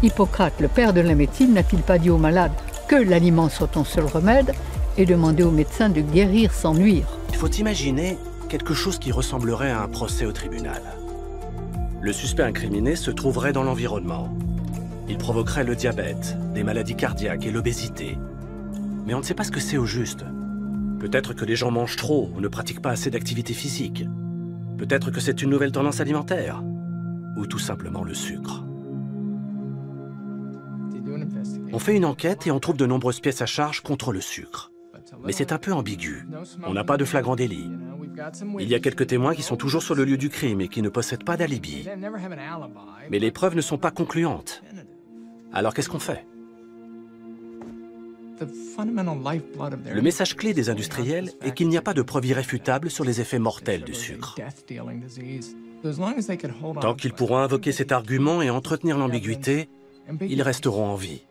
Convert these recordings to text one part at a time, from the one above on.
Hippocrate, le père de la médecine, n'a-t-il pas dit aux malades que l'aliment soit ton seul remède et demandé aux médecins de guérir sans nuire? Il faut imaginer quelque chose qui ressemblerait à un procès au tribunal. Le suspect incriminé se trouverait dans l'environnement. Il provoquerait le diabète, des maladies cardiaques et l'obésité. Mais on ne sait pas ce que c'est au juste. Peut-être que les gens mangent trop ou ne pratiquent pas assez d'activité physique. Peut-être que c'est une nouvelle tendance alimentaire. Ou tout simplement le sucre. On fait une enquête et on trouve de nombreuses pièces à charge contre le sucre. Mais c'est un peu ambigu. On n'a pas de flagrant délit. Il y a quelques témoins qui sont toujours sur le lieu du crime et qui ne possèdent pas d'alibi. Mais les preuves ne sont pas concluantes. Alors qu'est-ce qu'on fait? Le message clé des industriels est qu'il n'y a pas de preuve irréfutable sur les effets mortels du sucre. Tant qu'ils pourront invoquer cet argument et entretenir l'ambiguïté, ils resteront en vie.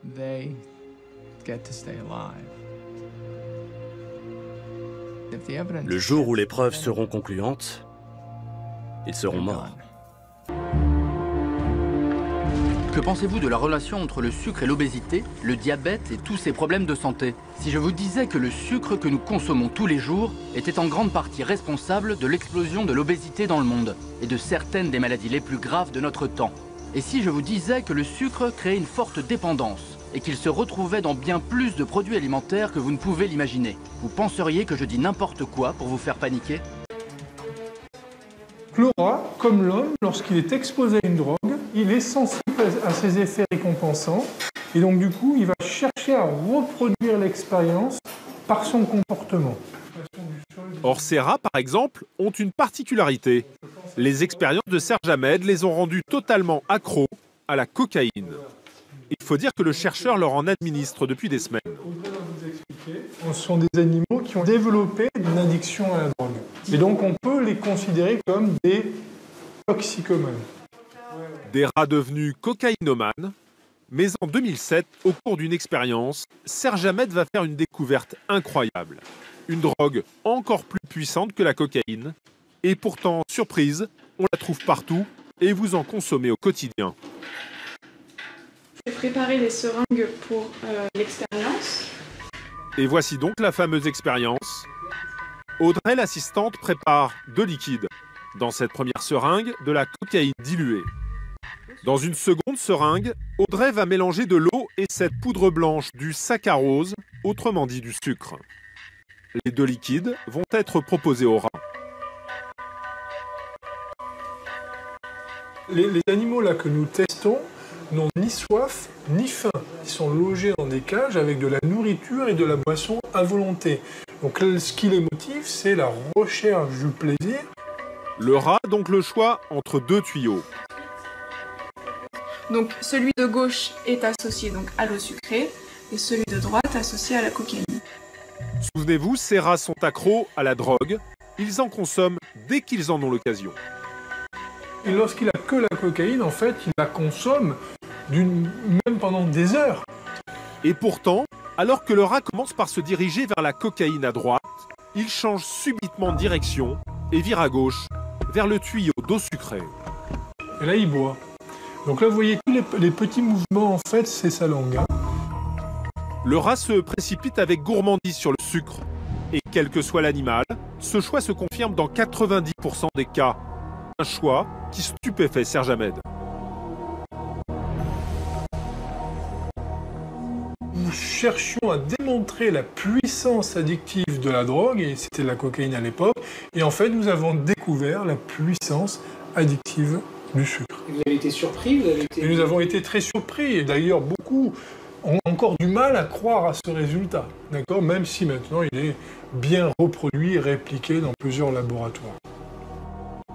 Le jour où les preuves seront concluantes, ils seront morts. Que pensez-vous de la relation entre le sucre et l'obésité, le diabète et tous ces problèmes de santé? Si je vous disais que le sucre que nous consommons tous les jours était en grande partie responsable de l'explosion de l'obésité dans le monde et de certaines des maladies les plus graves de notre temps? Et si je vous disais que le sucre créait une forte dépendance et qu'il se retrouvait dans bien plus de produits alimentaires que vous ne pouvez l'imaginer, vous penseriez que je dis n'importe quoi pour vous faire paniquer? Le rat, comme l'homme, lorsqu'il est exposé à une drogue, il est sensible à ses effets récompensants et donc du coup, il va chercher à reproduire l'expérience par son comportement. Or, ces rats, par exemple, ont une particularité. Les expériences de Serge Ahmed les ont rendus totalement accros à la cocaïne. Il faut dire que le chercheur leur en administre depuis des semaines. Ce sont des animaux qui ont développé une addiction à la drogue. Et donc on peut les considérer comme des toxicomanes. Des rats devenus cocaïnomanes. Mais en 2007, au cours d'une expérience, Serge Ahmed va faire une découverte incroyable. Une drogue encore plus puissante que la cocaïne. Et pourtant, surprise, on la trouve partout et vous en consommez au quotidien. J'ai préparé les seringues pour l'expérience. Et voici donc la fameuse expérience. Audrey, l'assistante, prépare de liquide. Dans cette première seringue, de la cocaïne diluée. Dans une seconde seringue, Audrey va mélanger de l'eau et cette poudre blanche du saccharose, autrement dit du sucre. Les deux liquides vont être proposés aux rats. Les animaux là que nous testons n'ont ni soif ni faim. Ils sont logés dans des cages avec de la nourriture et de la boisson à volonté. Donc ce qui les motive, c'est la recherche du plaisir. Le rat a donc le choix entre deux tuyaux. Donc celui de gauche est associé donc à l'eau sucrée et celui de droite associé à la cocaïne. Souvenez-vous, ces rats sont accros à la drogue. Ils en consomment dès qu'ils en ont l'occasion. Et lorsqu'il n'a que la cocaïne, en fait, il la consomme même pendant des heures. Et pourtant, alors que le rat commence par se diriger vers la cocaïne à droite, il change subitement de direction et vire à gauche, vers le tuyau d'eau sucrée. Et là, il boit. Donc là, vous voyez que les petits mouvements, en fait, c'est sa langue. Hein. Le rat se précipite avec gourmandise sur le sucre. Et quel que soit l'animal, ce choix se confirme dans 90% des cas. Un choix qui stupéfait Serge Ahmed. Nous cherchions à démontrer la puissance addictive de la drogue, et c'était la cocaïne à l'époque, et en fait, nous avons découvert la puissance addictive du sucre. Et vous avez été surpris? Et nous avons été très surpris, et d'ailleurs, beaucoup ont encore du mal à croire à ce résultat, d'accord ? Même si maintenant, il est bien reproduit et répliqué dans plusieurs laboratoires.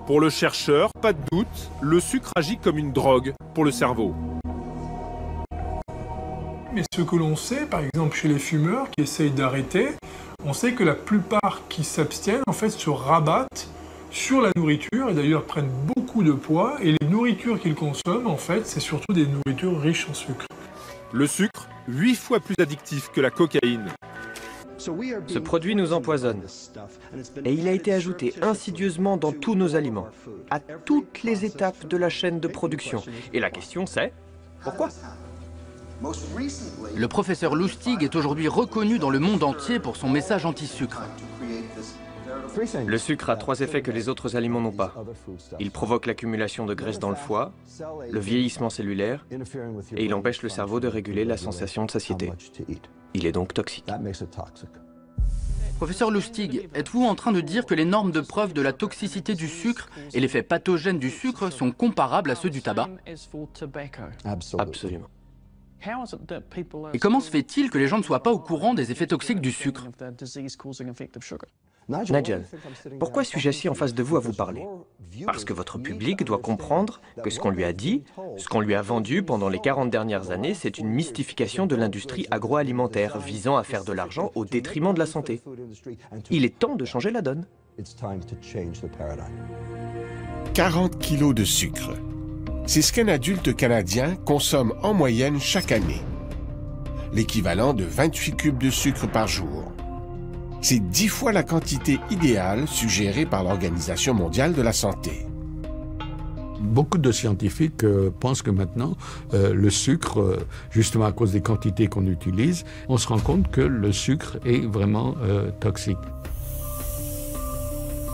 Pour le chercheur, pas de doute, le sucre agit comme une drogue pour le cerveau. Mais ce que l'on sait, par exemple chez les fumeurs qui essayent d'arrêter, on sait que la plupart qui s'abstiennent, en fait, se rabattent sur la nourriture et d'ailleurs prennent beaucoup de poids. Et les nourritures qu'ils consomment, en fait, c'est surtout des nourritures riches en sucre. Le sucre, 8 fois plus addictif que la cocaïne. Ce produit nous empoisonne. Et il a été ajouté insidieusement dans tous nos aliments, à toutes les étapes de la chaîne de production. Et la question c'est, Pourquoi? Le professeur Lustig est aujourd'hui reconnu dans le monde entier pour son message anti-sucre. Le sucre a 3 effets que les autres aliments n'ont pas. Il provoque l'accumulation de graisse dans le foie, le vieillissement cellulaire, et il empêche le cerveau de réguler la sensation de satiété. Il est donc toxique. Professeur Lustig, êtes-vous en train de dire que les normes de preuve de la toxicité du sucre et l'effet pathogène du sucre sont comparables à ceux du tabac? Absolument. Et comment se fait-il que les gens ne soient pas au courant des effets toxiques du sucre? Nigel, pourquoi suis-je assis en face de vous à vous parler? Parce que votre public doit comprendre que ce qu'on lui a dit, ce qu'on lui a vendu pendant les 40 dernières années, c'est une mystification de l'industrie agroalimentaire visant à faire de l'argent au détriment de la santé. Il est temps de changer la donne. 40 kilos de sucre. C'est ce qu'un adulte canadien consomme en moyenne chaque année. L'équivalent de 28 cubes de sucre par jour. C'est 10 fois la quantité idéale suggérée par l'Organisation mondiale de la santé. Beaucoup de scientifiques pensent que maintenant, le sucre, justement à cause des quantités qu'on utilise, on se rend compte que le sucre est vraiment toxique.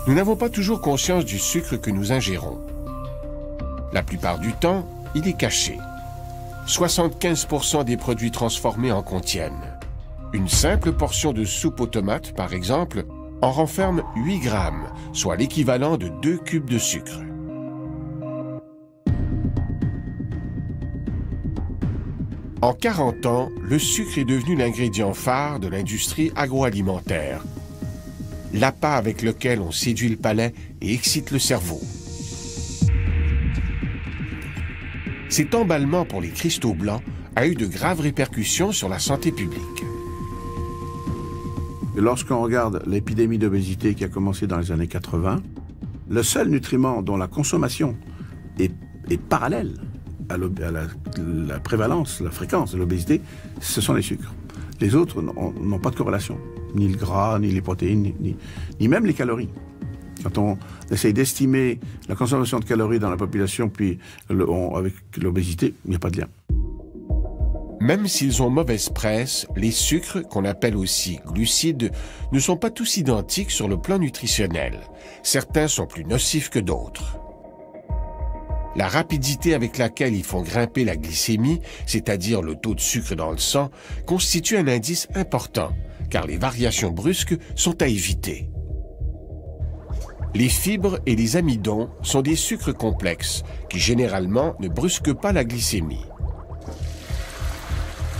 Nous n'avons pas toujours conscience du sucre que nous ingérons. La plupart du temps, il est caché. 75% des produits transformés en contiennent. Une simple portion de soupe aux tomates, par exemple, en renferme 8 grammes, soit l'équivalent de 2 cubes de sucre. En 40 ans, le sucre est devenu l'ingrédient phare de l'industrie agroalimentaire. L'appât avec lequel on séduit le palais et excite le cerveau. Cet emballement pour les cristaux blancs a eu de graves répercussions sur la santé publique. Lorsqu'on regarde l'épidémie d'obésité qui a commencé dans les années 80, le seul nutriment dont la consommation est parallèle à la prévalence, la fréquence de l'obésité, ce sont les sucres. Les autres n'ont pas de corrélation, ni le gras, ni les protéines, ni même les calories. Quand on essaye d'estimer la consommation de calories dans la population, puis avec l'obésité, il n'y a pas de lien. Même s'ils ont mauvaise presse, les sucres, qu'on appelle aussi glucides, ne sont pas tous identiques sur le plan nutritionnel. Certains sont plus nocifs que d'autres. La rapidité avec laquelle ils font grimper la glycémie, c'est-à-dire le taux de sucre dans le sang, constitue un indice important, car les variations brusques sont à éviter. Les fibres et les amidons sont des sucres complexes, qui généralement ne brusquent pas la glycémie.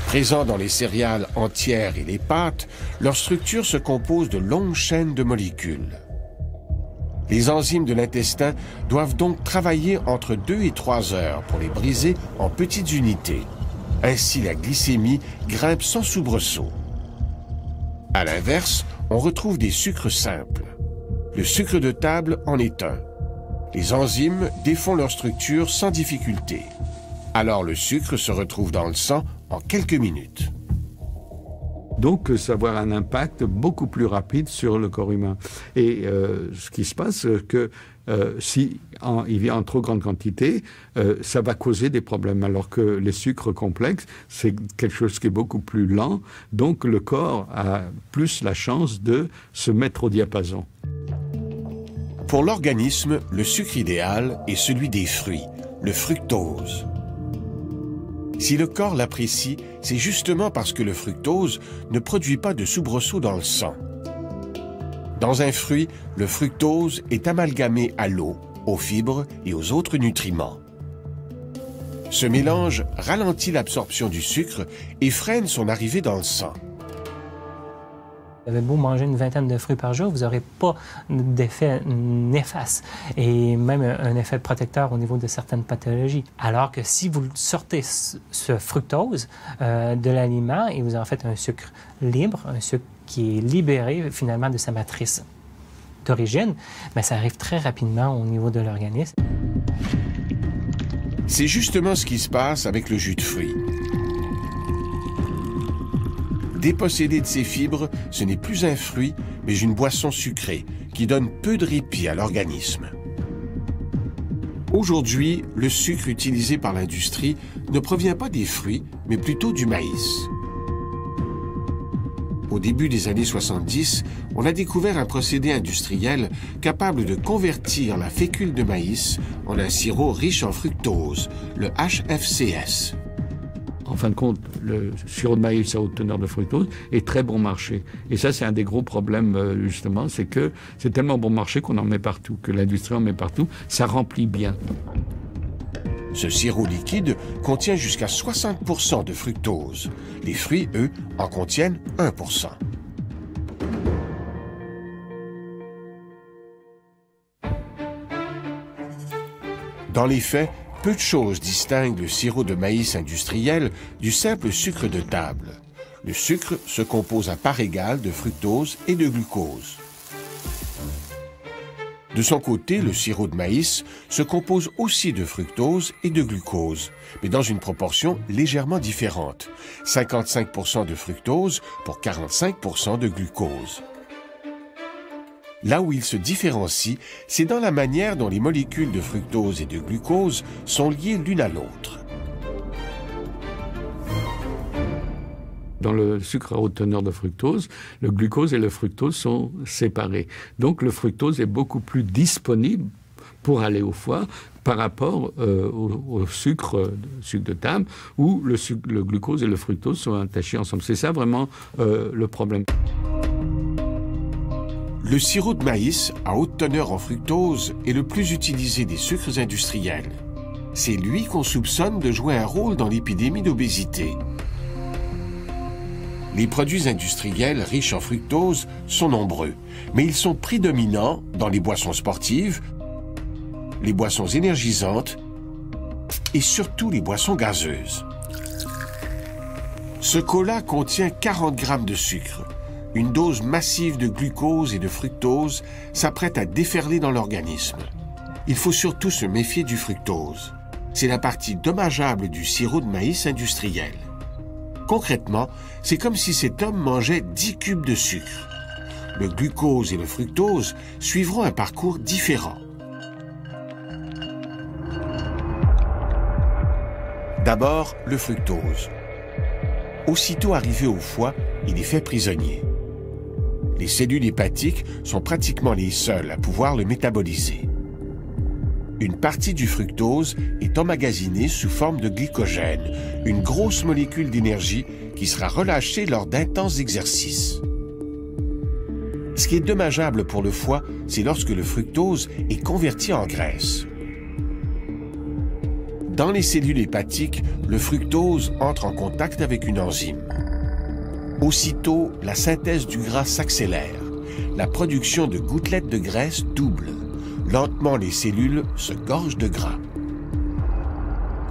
Présents dans les céréales entières et les pâtes, leur structure se compose de longues chaînes de molécules. Les enzymes de l'intestin doivent donc travailler entre 2 et 3 heures pour les briser en petites unités. Ainsi, la glycémie grimpe sans soubresaut. À l'inverse, on retrouve des sucres simples. Le sucre de table en est un. Les enzymes défont leur structure sans difficulté. Alors le sucre se retrouve dans le sang en quelques minutes. Donc, ça va avoir un impact beaucoup plus rapide sur le corps humain. Et ce qui se passe, c'est que si il y a en trop grande quantité, ça va causer des problèmes. Alors que les sucres complexes, c'est quelque chose qui est beaucoup plus lent. Donc, le corps a plus la chance de se mettre au diapason. Pour l'organisme, le sucre idéal est celui des fruits, le fructose. Si le corps l'apprécie, c'est justement parce que le fructose ne produit pas de soubresaut dans le sang. Dans un fruit, le fructose est amalgamé à l'eau, aux fibres et aux autres nutriments. Ce mélange ralentit l'absorption du sucre et freine son arrivée dans le sang. Vous avez beau manger une vingtaine de fruits par jour, vous n'aurez pas d'effet néfaste et même un effet protecteur au niveau de certaines pathologies. Alors que si vous sortez ce fructose de l'aliment et vous en faites un sucre libre, un sucre qui est libéré finalement de sa matrice d'origine, bien, ça arrive très rapidement au niveau de l'organisme. C'est justement ce qui se passe avec le jus de fruits. Dépossédé de ses fibres, ce n'est plus un fruit, mais une boisson sucrée qui donne peu de répit à l'organisme. Aujourd'hui, le sucre utilisé par l'industrie ne provient pas des fruits, mais plutôt du maïs. Au début des années 70, on a découvert un procédé industriel capable de convertir la fécule de maïs en un sirop riche en fructose, le HFCS. En fin de compte, le sirop de maïs à haute teneur de fructose est très bon marché. Et ça, c'est un des gros problèmes, justement, c'est que c'est tellement bon marché qu'on en met partout, que l'industrie en met partout, ça remplit bien. Ce sirop liquide contient jusqu'à 60% de fructose. Les fruits, eux, en contiennent 1%. Dans les faits, peu de choses distinguent le sirop de maïs industriel du simple sucre de table. Le sucre se compose à part égale de fructose et de glucose. De son côté, le sirop de maïs se compose aussi de fructose et de glucose, mais dans une proportion légèrement différente. 55% de fructose pour 45% de glucose. Là où il se différencie, c'est dans la manière dont les molécules de fructose et de glucose sont liées l'une à l'autre. Dans le sucre à haute teneur de fructose, le glucose et le fructose sont séparés. Donc le fructose est beaucoup plus disponible pour aller au foie par rapport au sucre de table, où le glucose et le fructose sont attachés ensemble. C'est ça vraiment le problème. Le sirop de maïs à haute teneur en fructose est le plus utilisé des sucres industriels. C'est lui qu'on soupçonne de jouer un rôle dans l'épidémie d'obésité. Les produits industriels riches en fructose sont nombreux, mais ils sont prédominants dans les boissons sportives, les boissons énergisantes et surtout les boissons gazeuses. Ce cola contient 40 grammes de sucre. Une dose massive de glucose et de fructose s'apprête à déferler dans l'organisme. Il faut surtout se méfier du fructose. C'est la partie dommageable du sirop de maïs industriel. Concrètement, c'est comme si cet homme mangeait 10 cubes de sucre. Le glucose et le fructose suivront un parcours différent. D'abord, le fructose. Aussitôt arrivé au foie, il est fait prisonnier. Les cellules hépatiques sont pratiquement les seules à pouvoir le métaboliser. Une partie du fructose est emmagasinée sous forme de glycogène, une grosse molécule d'énergie qui sera relâchée lors d'intenses exercices. Ce qui est dommageable pour le foie, c'est lorsque le fructose est converti en graisse. Dans les cellules hépatiques, le fructose entre en contact avec une enzyme. Aussitôt, la synthèse du gras s'accélère. La production de gouttelettes de graisse double. Lentement, les cellules se gorgent de gras.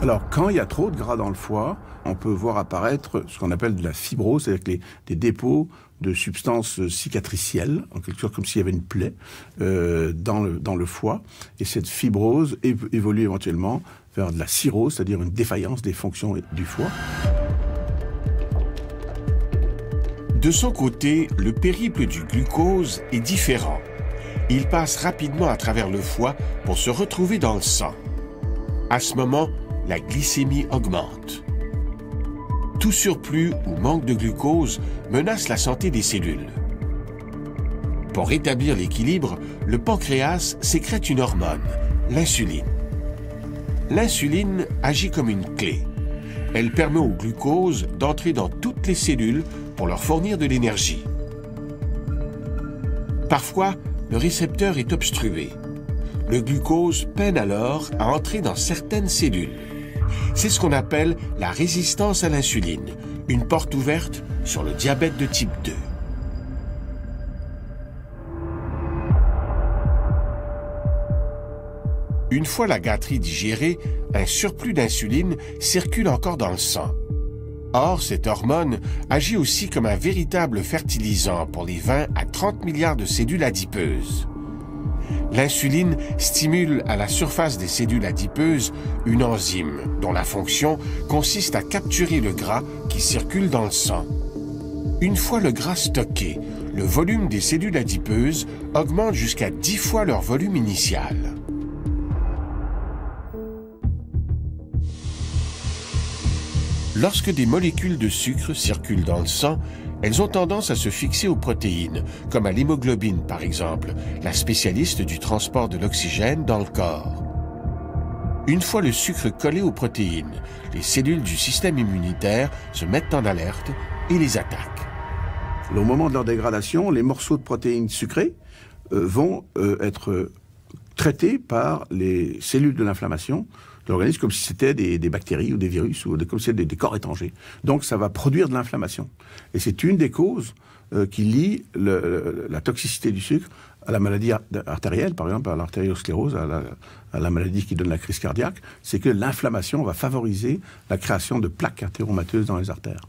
Alors, quand il y a trop de gras dans le foie, on peut voir apparaître ce qu'on appelle de la fibrose, c'est-à-dire des dépôts de substances cicatricielles, en quelque sorte comme s'il y avait une plaie dans le foie. Et cette fibrose évolue éventuellement vers de la cirrhose, c'est-à-dire une défaillance des fonctions du foie. De son côté, le périple du glucose est différent. Il passe rapidement à travers le foie pour se retrouver dans le sang. À ce moment, la glycémie augmente. Tout surplus ou manque de glucose menace la santé des cellules. Pour rétablir l'équilibre, le pancréas sécrète une hormone, l'insuline. L'insuline agit comme une clé. Elle permet au glucose d'entrer dans toutes les cellules pour leur fournir de l'énergie. Parfois, le récepteur est obstrué. Le glucose peine alors à entrer dans certaines cellules. C'est ce qu'on appelle la résistance à l'insuline, une porte ouverte sur le diabète de type 2. Une fois la gâterie digérée, un surplus d'insuline circule encore dans le sang. Or, cette hormone agit aussi comme un véritable fertilisant pour les 20 à 30 milliards de cellules adipeuses. L'insuline stimule à la surface des cellules adipeuses une enzyme dont la fonction consiste à capturer le gras qui circule dans le sang. Une fois le gras stocké, le volume des cellules adipeuses augmente jusqu'à 10 fois leur volume initial. Lorsque des molécules de sucre circulent dans le sang, elles ont tendance à se fixer aux protéines, comme à l'hémoglobine par exemple, la spécialiste du transport de l'oxygène dans le corps. Une fois le sucre collé aux protéines, les cellules du système immunitaire se mettent en alerte et les attaquent. Au moment de leur dégradation, les morceaux de protéines sucrées vont être traités par les cellules de l'inflammation de l'organisme comme si c'était des bactéries ou des virus ou comme si c'était des corps étrangers. Donc ça va produire de l'inflammation. Et c'est une des causes qui lie la toxicité du sucre à la maladie artérielle, par exemple à l'artériosclérose, à la maladie qui donne la crise cardiaque, c'est que l'inflammation va favoriser la création de plaques artéromateuses dans les artères.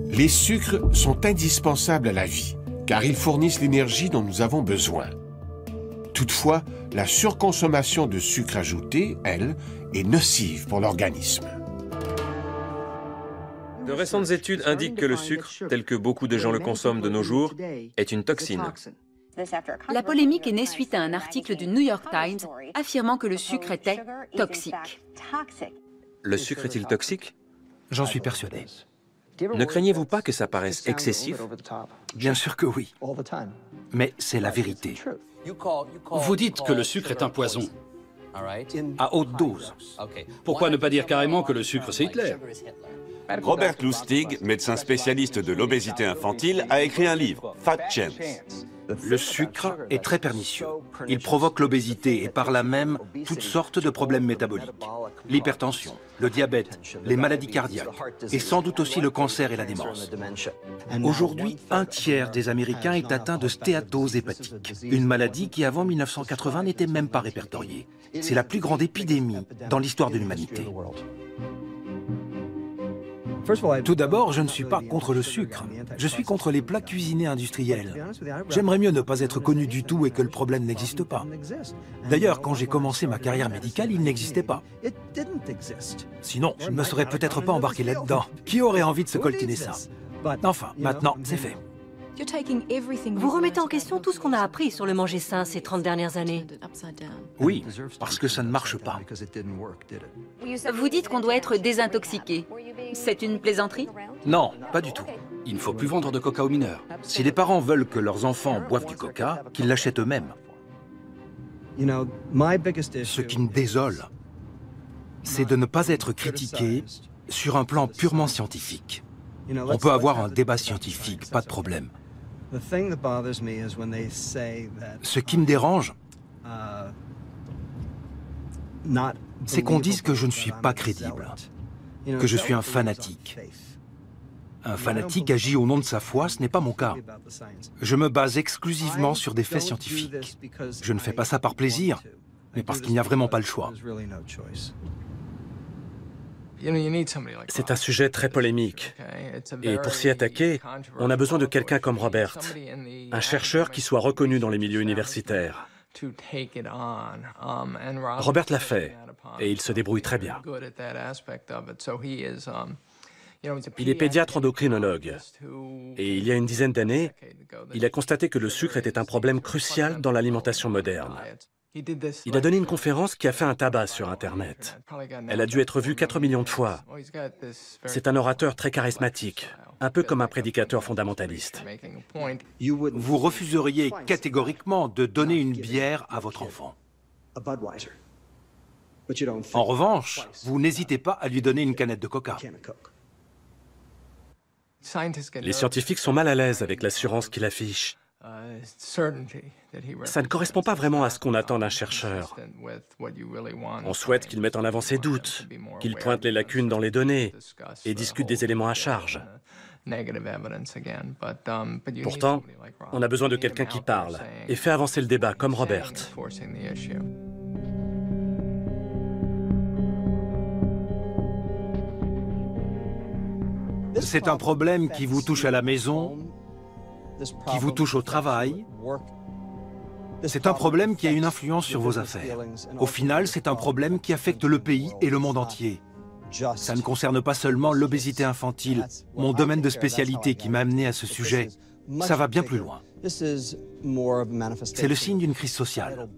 Les sucres sont indispensables à la vie, car ils fournissent l'énergie dont nous avons besoin. Toutefois, la surconsommation de sucre ajouté, elle, est nocive pour l'organisme. De récentes études indiquent que le sucre, tel que beaucoup de gens le consomment de nos jours, est une toxine. La polémique est née suite à un article du New York Times affirmant que le sucre était toxique. Le sucre est-il toxique? J'en suis persuadé. Ne craignez-vous pas que ça paraisse excessif? Bien sûr que oui. Mais c'est la vérité. Vous dites que le sucre est un poison, à haute dose. Pourquoi ne pas dire carrément que le sucre, c'est Hitler? Robert Lustig, médecin spécialiste de l'obésité infantile, a écrit un livre, Fat Chance. Le sucre est très pernicieux. Il provoque l'obésité et par là même toutes sortes de problèmes métaboliques. L'hypertension, le diabète, les maladies cardiaques et sans doute aussi le cancer et la démence. Aujourd'hui, un tiers des Américains est atteint de stéatose hépatique, une maladie qui avant 1980 n'était même pas répertoriée. C'est la plus grande épidémie dans l'histoire de l'humanité. Tout d'abord, je ne suis pas contre le sucre. Je suis contre les plats cuisinés industriels. J'aimerais mieux ne pas être connu du tout et que le problème n'existe pas. D'ailleurs, quand j'ai commencé ma carrière médicale, il n'existait pas. Sinon, je ne me serais peut-être pas embarqué là-dedans. Qui aurait envie de se coltiner ça? Enfin, maintenant, c'est fait. Vous remettez en question tout ce qu'on a appris sur le manger sain ces 30 dernières années. Oui, parce que ça ne marche pas. Vous dites qu'on doit être désintoxiqué. C'est une plaisanterie? Non, pas du tout. Il ne faut plus vendre de coca aux mineurs. Si les parents veulent que leurs enfants boivent du coca, qu'ils l'achètent eux-mêmes. Ce qui me désole, c'est de ne pas être critiqué sur un plan purement scientifique. On peut avoir un débat scientifique, pas de problème. Ce qui me dérange, c'est qu'on dise que je ne suis pas crédible, que je suis un fanatique. Un fanatique agit au nom de sa foi, ce n'est pas mon cas. Je me base exclusivement sur des faits scientifiques. Je ne fais pas ça par plaisir, mais parce qu'il n'y a vraiment pas le choix. C'est un sujet très polémique. Et pour s'y attaquer, on a besoin de quelqu'un comme Robert, un chercheur qui soit reconnu dans les milieux universitaires. Robert l'a fait, et il se débrouille très bien. Il est pédiatre endocrinologue, et il y a une dizaine d'années, il a constaté que le sucre était un problème crucial dans l'alimentation moderne. Il a donné une conférence qui a fait un tabac sur Internet. Elle a dû être vue 4 millions de fois. C'est un orateur très charismatique, un peu comme un prédicateur fondamentaliste. Vous refuseriez catégoriquement de donner une bière à votre enfant. En revanche, vous n'hésitez pas à lui donner une canette de coca. Les scientifiques sont mal à l'aise avec l'assurance qu'il affiche. Ça ne correspond pas vraiment à ce qu'on attend d'un chercheur. On souhaite qu'il mette en avant ses doutes, qu'il pointe les lacunes dans les données et discute des éléments à charge. Pourtant, on a besoin de quelqu'un qui parle et fait avancer le débat, comme Robert. C'est un problème qui vous touche à la maison, qui vous touche au travail. C'est un problème qui a une influence sur vos affaires. Au final, c'est un problème qui affecte le pays et le monde entier. Ça ne concerne pas seulement l'obésité infantile, mon domaine de spécialité qui m'a amené à ce sujet. Ça va bien plus loin. C'est le signe d'une crise sociale.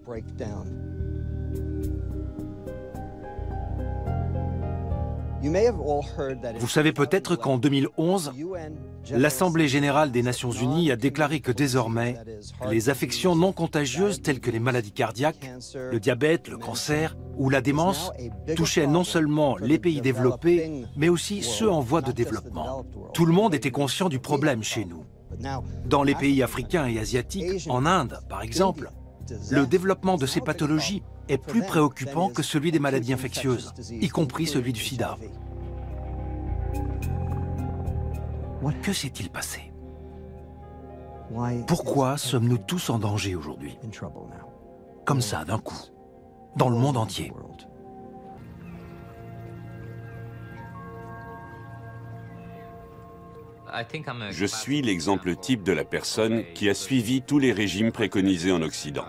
Vous savez peut-être qu'en 2011, l'Assemblée générale des Nations unies a déclaré que désormais, les affections non contagieuses telles que les maladies cardiaques, le diabète, le cancer ou la démence touchaient non seulement les pays développés, mais aussi ceux en voie de développement. Tout le monde était conscient du problème chez nous. Dans les pays africains et asiatiques, en Inde par exemple, le développement de ces pathologies est plus préoccupant que celui des maladies infectieuses, y compris celui du sida. Que s'est-il passé? Pourquoi sommes-nous tous en danger aujourd'hui? Comme ça, d'un coup, dans le monde entier. Je suis l'exemple type de la personne qui a suivi tous les régimes préconisés en Occident.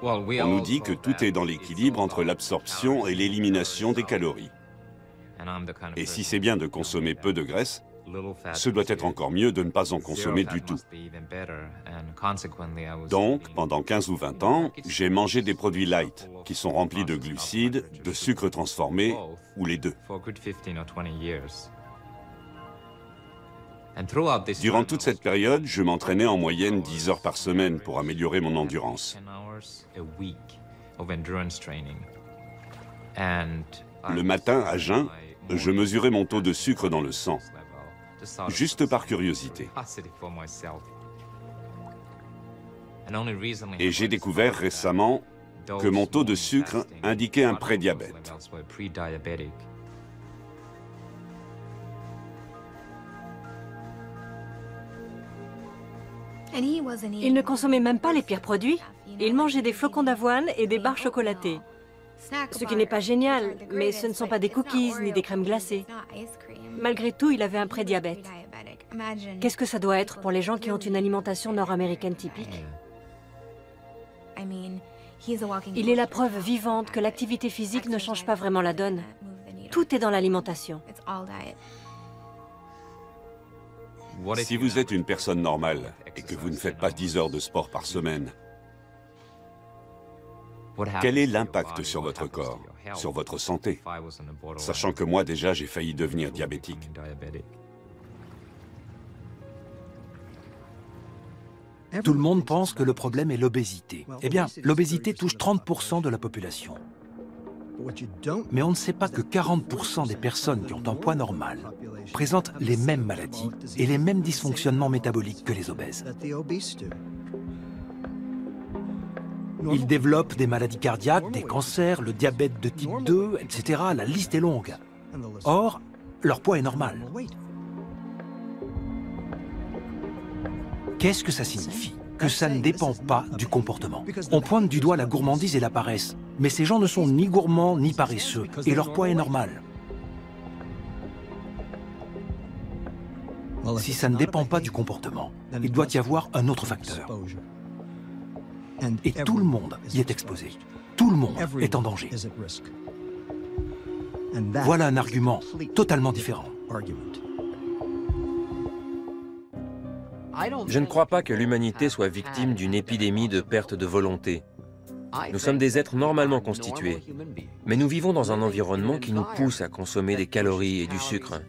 On nous dit que tout est dans l'équilibre entre l'absorption et l'élimination des calories. Et si c'est bien de consommer peu de graisse, ce doit être encore mieux de ne pas en consommer du tout. Donc, pendant 15 ou 20 ans, j'ai mangé des produits light, qui sont remplis de glucides, de sucre transformé, ou les deux. Durant toute cette période, je m'entraînais en moyenne 10 heures par semaine pour améliorer mon endurance. Le matin, à jeun, je mesurais mon taux de sucre dans le sang, juste par curiosité. Et j'ai découvert récemment que mon taux de sucre indiquait un prédiabète. Il ne consommait même pas les pires produits. Il mangeait des flocons d'avoine et des barres chocolatées. Ce qui n'est pas génial, mais ce ne sont pas des cookies ni des crèmes glacées. Malgré tout, il avait un prédiabète. Qu'est-ce que ça doit être pour les gens qui ont une alimentation nord-américaine typique? Il est la preuve vivante que l'activité physique ne change pas vraiment la donne. Tout est dans l'alimentation. Si vous êtes une personne normale et que vous ne faites pas 10 heures de sport par semaine, quel est l'impact sur votre corps, sur votre santé? Sachant que moi déjà j'ai failli devenir diabétique. Tout le monde pense que le problème est l'obésité. Eh bien, l'obésité touche 30% de la population. Mais on ne sait pas que 40% des personnes qui ont un poids normal présentent les mêmes maladies et les mêmes dysfonctionnements métaboliques que les obèses. Ils développent des maladies cardiaques, des cancers, le diabète de type 2, etc. La liste est longue. Or, leur poids est normal. Qu'est-ce que ça signifie? Que ça ne dépend pas du comportement. On pointe du doigt la gourmandise et la paresse, mais ces gens ne sont ni gourmands ni paresseux, et leur poids est normal. Si ça ne dépend pas du comportement, il doit y avoir un autre facteur. Et tout le monde y est exposé. Tout le monde est en danger. Voilà un argument totalement différent. Je ne crois pas que l'humanité soit victime d'une épidémie de perte de volonté. Nous sommes des êtres normalement constitués, mais nous vivons dans un environnement qui nous pousse à consommer des calories et du sucre.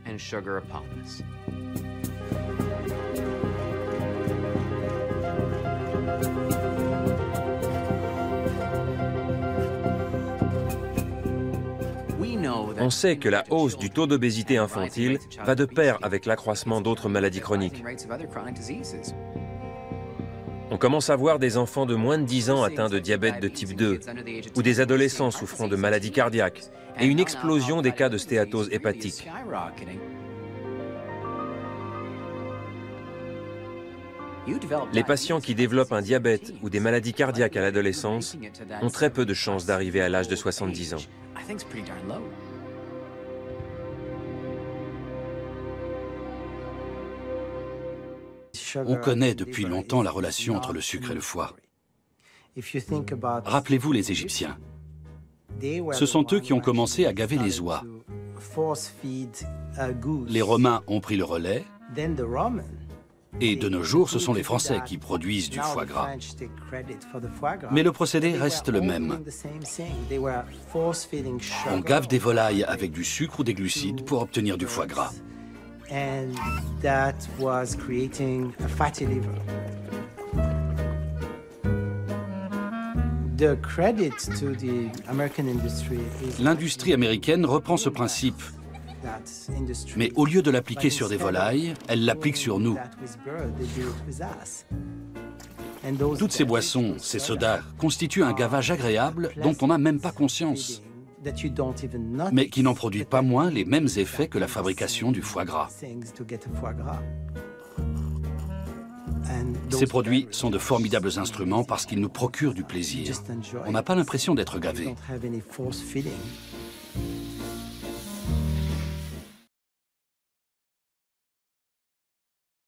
On sait que la hausse du taux d'obésité infantile va de pair avec l'accroissement d'autres maladies chroniques. On commence à voir des enfants de moins de 10 ans atteints de diabète de type 2 ou des adolescents souffrant de maladies cardiaques et une explosion des cas de stéatose hépatique. Les patients qui développent un diabète ou des maladies cardiaques à l'adolescence ont très peu de chances d'arriver à l'âge de 70 ans. On connaît depuis longtemps la relation entre le sucre et le foie. Rappelez-vous les Égyptiens. Ce sont eux qui ont commencé à gaver les oies. Les Romains ont pris le relais Et de nos jours, ce sont les Français qui produisent du foie gras. Mais le procédé reste le même. On gave des volailles avec du sucre ou des glucides pour obtenir du foie gras. L'industrie américaine reprend ce principe. Mais au lieu de l'appliquer sur des volailles, elle l'applique sur nous. Toutes ces boissons, ces sodas, constituent un gavage agréable dont on n'a même pas conscience, mais qui n'en produit pas moins les mêmes effets que la fabrication du foie gras. Ces produits sont de formidables instruments parce qu'ils nous procurent du plaisir. On n'a pas l'impression d'être gavé.